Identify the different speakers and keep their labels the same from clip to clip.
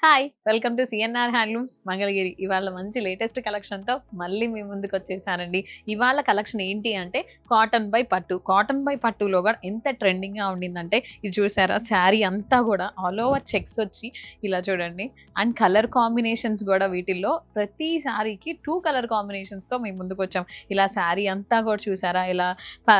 Speaker 1: Hi! Welcome to CNR handlooms Mangalagiri. ఇవాళ మంచి latest కలెక్షన్‌తో మళ్ళీ మీ ముందుకొచ్చేసానండి. ఇవాళ కలెక్షన్ ఏంటి అంటే కాటన్ బై పట్టు. కాటన్ బై పట్టులో కూడా ఎంత ట్రెండింగ్‌గా ఉండిందంటే ఇది చూసారా? శారీ అంతా కూడా ఆల్ ఓవర్ చెక్స్ వచ్చి ఇలా చూడండి. అండ్ కలర్ కాంబినేషన్స్ కూడా వీటిల్లో ప్రతి శారీకి 2 కలర్ కాంబినేషన్స్‌తో మీ ముందుకొచ్చాం. ఇలా శారీ అంతా కూడా చూసారా? ఇలా ప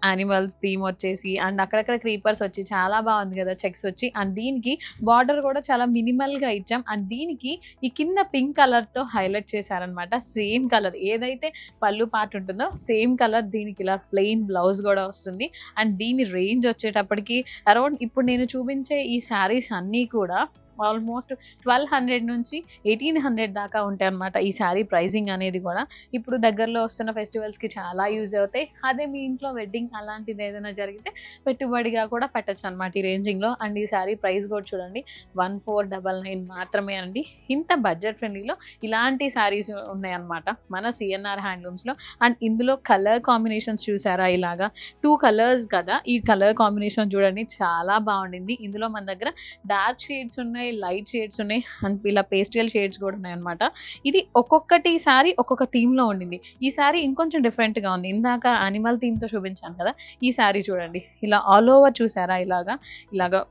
Speaker 1: యానిమల్స్ థీమ్ వచ్చేసి అండ్ అక్కడక్కడ క్రీపర్స్ వచ్చి చాలా బాగుంది కదా! చెక్స్ వచ్చి అండ్ దీనికి బార్డర్ కూడా చాలా మినిమల్‌గా ఇచ్చాం. అండ్ దీనికి ఈ కింద పింక్ కలర్‌తో హైలైట్ చేశారనమాట. సేమ్ కలర్ ఏదైతే పళ్ళు పార్ట్ ఉంటుందో సేమ్ కలర్ దీనికి ఇలా ప్లెయిన్ బ్లౌజ్ కూడా వస్తుంది. అండ్ దీని రేంజ్ వచ్చేటప్పటికి అరౌండ్ ఇప్పుడు నేను చూపించే ఈ శారీస్ అన్నీ కూడా ఆల్మోస్ట్ 1200 నుంచి 1800 దాకా ఉంటాయన్నమాట. ఈ శారీ ప్రైజింగ్ అనేది కూడా ఇప్పుడు దగ్గరలో వస్తున్న ఫెస్టివల్స్‌కి చాలా యూజ్ అవుతాయి. అదే మీ ఇంట్లో వెడ్డింగ్ అలాంటిది ఏదైనా జరిగితే పెట్టుబడిగా కూడా పెట్టొచ్చు అనమాట ఈ రేంజింగ్‌లో. అండ్ ఈ శారీ ప్రైస్ కూడా చూడండి 1499 మాత్రమే అండి. ఇంత బడ్జెట్ ఫ్రెండ్లీలో ఇలాంటి శారీస్ ఉన్నాయన్నమాట మన సిఎన్ఆర్ హ్యాండ్లూమ్స్‌లో. అండ్ ఇందులో కలర్ కాంబినేషన్స్ చూసారా? ఇలాగా 2 కలర్స్ కదా! ఈ కలర్ కాంబినేషన్ చూడండి చాలా బాగుండింది. ఇందులో మన దగ్గర డార్క్ షేడ్స్ ఉన్నాయి, లైట్ షేడ్స్ ఉన్నాయి అండ్ ఇలా పేస్టల్ షేడ్స్ కూడా ఉన్నాయన్నమాట. ఇది ఒక్కొక్కటి శారీ ఒక్కొక్క థీమ్‌లో ఉండింది. ఈ శారీ ఇంకొంచెం డిఫరెంట్‌గా ఉంది. ఇందాక యానిమల్ థీమ్‌తో చూపించాను కదా! ఈ శారీ చూడండి ఇలా ఆల్ ఓవర్ చూసారా? ఇలాగా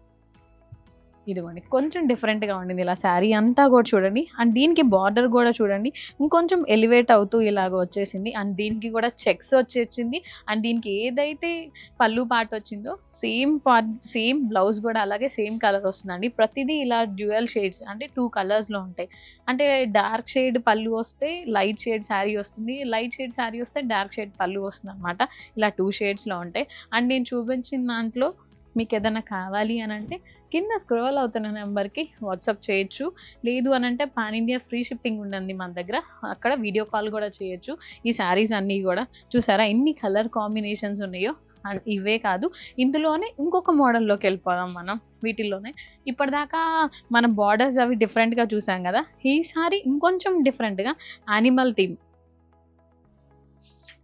Speaker 1: ఇదిగోండి కొంచెం డిఫరెంట్‌గా ఉండింది. ఇలా శారీ అంతా కూడా చూడండి. అండ్ దీనికి బార్డర్ కూడా చూడండి ఇంకొంచెం ఎలివేట్ అవుతూ ఇలాగ వచ్చేసింది. అండ్ దీనికి కూడా చెక్స్ వచ్చేసింది. అండ్ దీనికి ఏదైతే పళ్ళు పార్ట్ వచ్చిందో సేమ్ బ్లౌజ్ కూడా అలాగే సేమ్ కలర్ వస్తుందండి. ప్రతిదీ ఇలా డ్యూయల్ షేడ్స్ అంటే 2 కలర్స్‌లో ఉంటాయి. అంటే డార్క్ షేడ్ పళ్ళు వస్తే లైట్ షేడ్ శారీ వస్తుంది. లైట్ షేడ్ శారీ వస్తే డార్క్ షేడ్ పళ్ళు వస్తుందన్నమాట. ఇలా 2 షేడ్స్‌లో ఉంటాయి. అండ్ నేను చూపించిన దాంట్లో మీకు ఏదైనా కావాలి అని అంటే కింద స్క్రోల్ అవుతున్న నెంబర్కి వాట్సాప్ చేయొచ్చు. లేదు అని అంటే పాన్ ఇండియా ఫ్రీ షిప్పింగ్ ఉంటుంది మన దగ్గర. అక్కడ వీడియో కాల్ కూడా చేయొచ్చు. ఈ శారీస్ అన్నీ కూడా చూసారా ఎన్ని కలర్ కాంబినేషన్స్ ఉన్నాయో. అండ్ ఇవే కాదు ఇందులోనే ఇంకొక మోడల్లోకి వెళ్ళిపోదాం మనం. వీటిల్లోనే ఇప్పటిదాకా మన బార్డర్స్ అవి డిఫరెంట్గా చూసాం కదా. ఈ సారీ ఇంకొంచెం డిఫరెంట్గా యానిమల్ థీమ్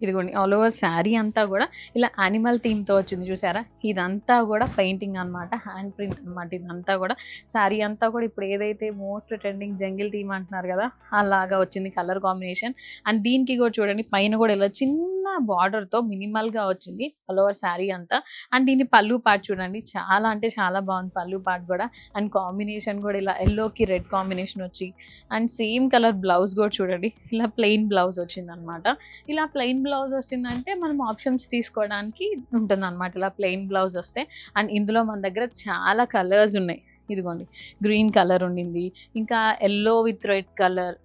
Speaker 1: ఇదిగోండి ఆల్ ఓవర్ శారీ అంతా కూడా ఇలా యానిమల్ థీమ్‌తో వచ్చింది చూసారా? ఇదంతా కూడా పెయింటింగ్ అనమాట. హ్యాండ్ ప్రింట్ అనమాట. ఇదంతా కూడా శారీ అంతా కూడా ఇప్పుడు ఏదైతే మోస్ట్ ట్రెండింగ్ జంగిల్ థీమ్ అంటున్నారు కదా! అలాగా వచ్చింది కలర్ కాంబినేషన్. అండ్ దీనికి కూడా చూడండి పైన కూడా ఇలా చిన్న బార్డర్‌తో మినిమల్‌గా వచ్చింది ఆల్ ఓవర్ శారీ అంతా. అండ్ దీని పళ్ళు పార్ట్ చూడండి చాలా అంటే చాలా బాగుంది పళ్ళు పార్ట్ కూడా. అండ్ కాంబినేషన్ కూడా ఇలా యెల్లోకి రెడ్ కాంబినేషన్ వచ్చి అండ్ సేమ్ కలర్ బ్లౌజ్ కూడా చూడండి ఇలా ప్లెయిన్ బ్లౌజ్ వచ్చిందనమాట. ఇలా ప్లెయిన్ బ్లౌజ్ వచ్చిందంటే మనం ఆప్షన్స్ తీసుకోవడానికి ఉంటుందన్నమాట. ఇలా ప్లెయిన్ బ్లౌజ్ వస్తే. అండ్ ఇందులో మన దగ్గర చాలా కలర్స్ ఉన్నాయి. ఇదిగోండి గ్రీన్ కలర్ ఉండింది, ఇంకా యెల్లో విత్ రెడ్ కలర్,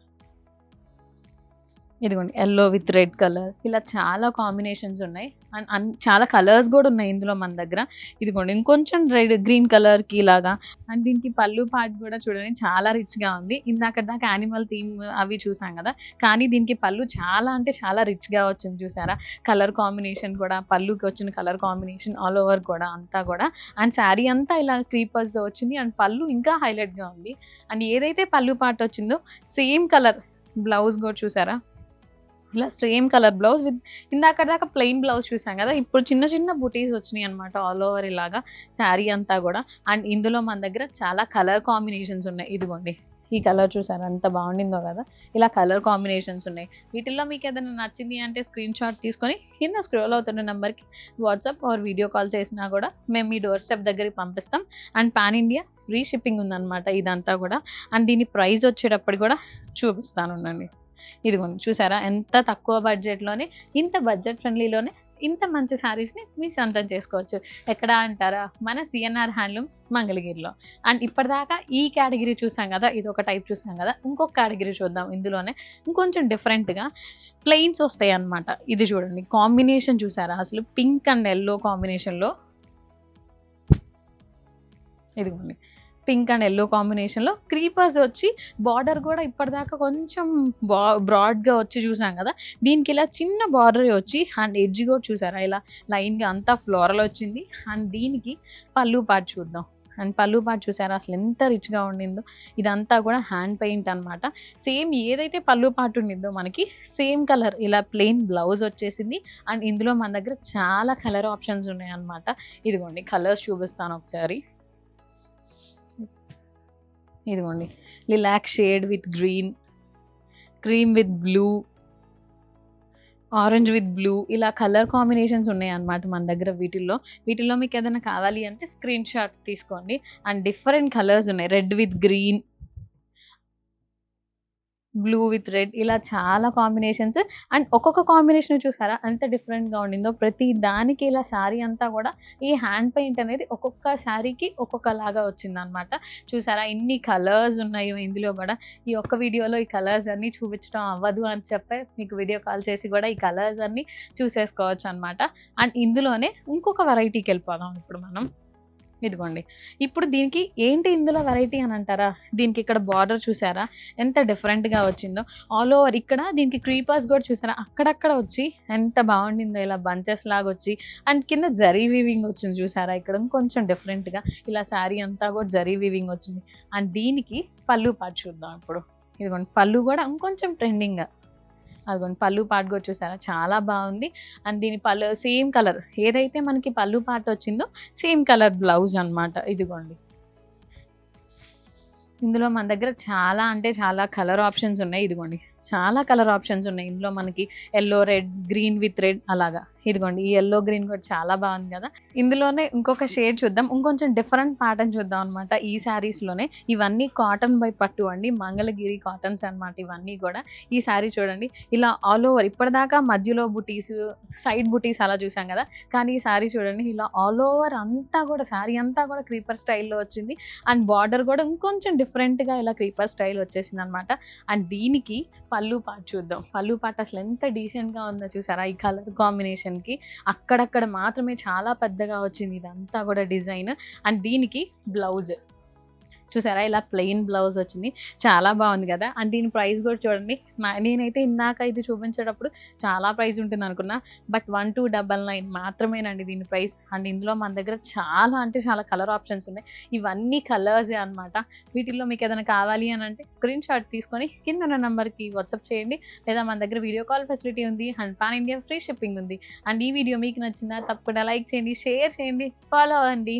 Speaker 1: ఇదిగోండి యెల్లో విత్ రెడ్ కలర్, ఇలా చాలా కాంబినేషన్స్ ఉన్నాయి. అండ్ చాలా కలర్స్ కూడా ఉన్నాయి ఇందులో మన దగ్గర. ఇదిగోండి ఇంకొంచెం గ్రీన్ కలర్కి ఇలాగా. అండ్ దీనికి పళ్ళు పార్ట్ కూడా చూడండి చాలా రిచ్గా ఉంది. ఇందాక దాకా యానిమల్ థీమ్ అవి చూసాం కదా, కానీ దీనికి పళ్ళు చాలా అంటే చాలా రిచ్గా వచ్చింది చూసారా? కలర్ కాంబినేషన్ కూడా పళ్ళుకి వచ్చిన కలర్ కాంబినేషన్ ఆల్ ఓవర్ కూడా అంతా కూడా. అండ్ శారీ అంతా ఇలా క్రీపర్స్తో వచ్చింది. అండ్ పళ్ళు ఇంకా హైలైట్గా ఉంది. అండ్ ఏదైతే పళ్ళు పార్ట్ వచ్చిందో సేమ్ కలర్ బ్లౌజ్ కూడా చూసారా? ఇలా సేమ్ కలర్ బ్లౌజ్ విత్ ఇందాక దాకా ప్లెయిన్ బ్లౌజ్ చూసాం కదా, ఇప్పుడు చిన్న చిన్న బుటీస్ వచ్చినాయి అనమాట ఆల్ ఓవర్ ఇలాగా శారీ అంతా కూడా. అండ్ ఇందులో మన దగ్గర చాలా కలర్ కాంబినేషన్స్ ఉన్నాయి. ఇదిగోండి ఈ కలర్ చూసారా ఎంత బాగుండిందో కదా. ఇలా కలర్ కాంబినేషన్స్ ఉన్నాయి. వీటిల్లో మీకు ఏదైనా నచ్చింది అంటే స్క్రీన్ షాట్ తీసుకొని కింద స్క్రోల్ అవుతున్న నెంబర్కి వాట్సాప్ ఆర్ వీడియో కాల్ చేసినా కూడా మేము మీ డోర్ స్టెప్ దగ్గరికి పంపిస్తాం. And pan India free shipping ఉందన్నమాట ఇదంతా కూడా. అండ్ దీని ప్రైస్ వచ్చేటప్పుడు కూడా చూపిస్తాను ఉండండి. ఇదిగోండి చూసారా ఎంత తక్కువ బడ్జెట్లోనే ఇంత బడ్జెట్ ఫ్రెండ్లీలోనే ఇంత మంచి శారీస్ని మీరు సొంతం చేసుకోవచ్చు. ఎక్కడ అంటారా? మన సిఎన్ఆర్ హ్యాండ్లూమ్స్ మంగళగిరిలో. అండ్ ఇప్పటిదాకా ఈ కేటగిరీ చూసాం కదా, ఇది ఒక టైప్ చూసాం కదా. ఇంకొక కేటగిరీ చూద్దాం. ఇందులోనే ఇంకొంచెం డిఫరెంట్గా ప్లెయిన్స్ వస్తాయి అన్నమాట. ఇది చూడండి కాంబినేషన్ చూసారా? అసలు పింక్ అండ్ యెల్లో కాంబినేషన్లో ఇదిగోండి పింక్ అండ్ యెల్లో కాంబినేషన్లో క్రీపర్స్ వచ్చి బార్డర్ కూడా ఇప్పటిదాకా కొంచెం బ్రాడ్గా వచ్చి చూసాం కదా, దీనికి ఇలా చిన్న బార్డర్ వచ్చి అండ్ ఎడ్జ్ కూడా చూసారా ఇలా లైన్గా అంతా ఫ్లోరల్ వచ్చింది. అండ్ దీనికి పళ్ళు పార్ట్ చూద్దాం. అండ్ పళ్ళు పార్ట్ చూసారా అసలు ఎంత రిచ్గా ఉండిందో. ఇదంతా కూడా హ్యాండ్ పెయింట్ అనమాట. సేమ్ ఏదైతే పళ్ళు పార్ట్ ఉండిందో మనకి సేమ్ కలర్ ఇలా ప్లెయిన్ బ్లౌజ్ వచ్చేసింది. అండ్ ఇందులో మన దగ్గర చాలా కలర్ ఆప్షన్స్ ఉన్నాయి అనమాట. ఇదిగోండి కలర్స్ చూపిస్తాను ఒకసారి. ఇదిగోండి lilac shade with green, cream with blue, orange with blue, ఇలా కలర్ కాంబినేషన్స్ ఉన్నాయి అన్నమాట మన దగ్గర. వీటిల్లో మీకు ఏదైనా కావాలి అంటే స్క్రీన్ షాట్ తీసుకోండి. అండ్ డిఫరెంట్ కలర్స్ ఉన్నాయి, red with green, blue with red, ఇలా చాలా కాంబినేషన్స్. అండ్ ఒక్కొక్క కాంబినేషన్ చూసారా ఎంత డిఫరెంట్గా ఉండిందో. ప్రతి దానికి ఇలా శారీ అంతా కూడా ఈ హ్యాండ్ పెయింట్ అనేది ఒక్కొక్క శారీకి ఒక్కొక్కలాగా వచ్చిందనమాట. చూసారా ఇన్ని కలర్స్ ఉన్నాయి ఇందులో కూడా. ఈ ఒక్క వీడియోలో ఈ కలర్స్ అన్నీ చూపించడం అవ్వదు అని చెప్పే మీకు వీడియో కాల్ చేసి కూడా ఈ కలర్స్ అన్నీ చూసేసుకోవచ్చు అనమాట. అండ్ ఇందులోనే ఇంకొక వెరైటీకి వెళ్ళిపోదాం ఇప్పుడు మనం. ఇదిగోండి ఇప్పుడు దీనికి ఏంటి ఇందులో వెరైటీ అని అంటారా, దీనికి ఇక్కడ బార్డర్ చూసారా ఎంత డిఫరెంట్గా వచ్చిందో. ఆల్ ఓవర్ ఇక్కడ దీనికి క్రీపర్స్ కూడా చూసారా అక్కడక్కడ వచ్చి ఎంత బాగుండిందో, ఇలా బంచెస్ లాగా వచ్చి. అండ్ కింద జరీ వీవింగ్ వచ్చింది చూసారా ఇక్కడ కొంచెం డిఫరెంట్గా. ఇలా శారీ అంతా కూడా జరీ వీవింగ్ వచ్చింది. అండ్ దీనికి పళ్ళు పాటు చూద్దాం ఇప్పుడు. ఇదిగోండి పళ్ళు కూడా ఇంకొంచెం ట్రెండింగ్గా, అదిగోండి పళ్ళు పాటు కూడా చూసారా చాలా బాగుంది. అండ్ దీని పళ్ళు సేమ్ కలర్, ఏదైతే మనకి పళ్ళు పాటు వచ్చిందో సేమ్ కలర్ బ్లౌజ్ అనమాట. ఇదిగోండి ఇందులో మన దగ్గర చాలా అంటే చాలా కలర్ ఆప్షన్స్ ఉన్నాయి. ఇదిగోండి చాలా కలర్ ఆప్షన్స్ ఉన్నాయి ఇందులో మనకి. Yellow red, green with red అలాగా. ఇదిగోండి ఈ ఎల్లో గ్రీన్ కూడా చాలా బాగుంది కదా. ఇందులోనే ఇంకొక షేడ్ చూద్దాం, ఇంకొంచెం డిఫరెంట్ ప్యాటర్న్ చూద్దాం అనమాట ఈ శారీస్లోనే. ఇవన్నీ కాటన్ బై పట్టు అండి, మంగళగిరి కాటన్స్ అనమాట ఇవన్నీ కూడా. ఈ శారీ చూడండి ఇలా ఆల్ ఓవర్, ఇప్పటిదాకా మధ్యలో బుటీస్, సైడ్ బుటీస్ అలా చూసాం కదా. కానీ ఈ శారీ చూడండి ఇలా ఆల్ ఓవర్ అంతా కూడా శారీ అంతా కూడా క్రీపర్ స్టైల్లో వచ్చింది. అండ్ బార్డర్ కూడా ఇంకొంచెం డిఫరెంట్గా ఇలా క్రీపర్ స్టైల్ వచ్చేసింది అనమాట. అండ్ దీనికి పళ్ళు పాటు చూద్దాం. పళ్ళు పాటు అసలు ఎంత డీసెంట్గా ఉందో చూసారా ఈ కలర్ కాంబినేషన్కి. అక్కడక్కడ మాత్రమే చాలా పెద్దగా వచ్చింది ఇదంతా కూడా డిజైన్. అండ్ దీనికి బ్లౌజ్ చూసారా ఇలా ప్లెయిన్ బ్లౌజ్ వచ్చింది, చాలా బాగుంది కదా. అండ్ దీని ప్రైస్ కూడా చూడండి, నేనైతే ఇందాక ఇది చూపించేటప్పుడు చాలా ప్రైస్ ఉంటుంది అనుకున్నా, బట్ 1299 మాత్రమేనండి దీని ప్రైస్. అండ్ ఇందులో మన దగ్గర చాలా అంటే చాలా కలర్ ఆప్షన్స్ ఉన్నాయి, ఇవన్నీ కలర్సే అనమాట. వీటిల్లో మీకు ఏదైనా కావాలి అని అంటే స్క్రీన్ షాట్ తీసుకొని కింద ఉన్న నెంబర్కి వాట్సాప్ చేయండి, లేదా మన దగ్గర వీడియో కాల్ ఫెసిలిటీ ఉంది. And pan India free shipping ఉంది. అండ్ ఈ వీడియో మీకు నచ్చిందా తప్పకుండా లైక్ చేయండి, షేర్ చేయండి, ఫాలో అవ్వండి.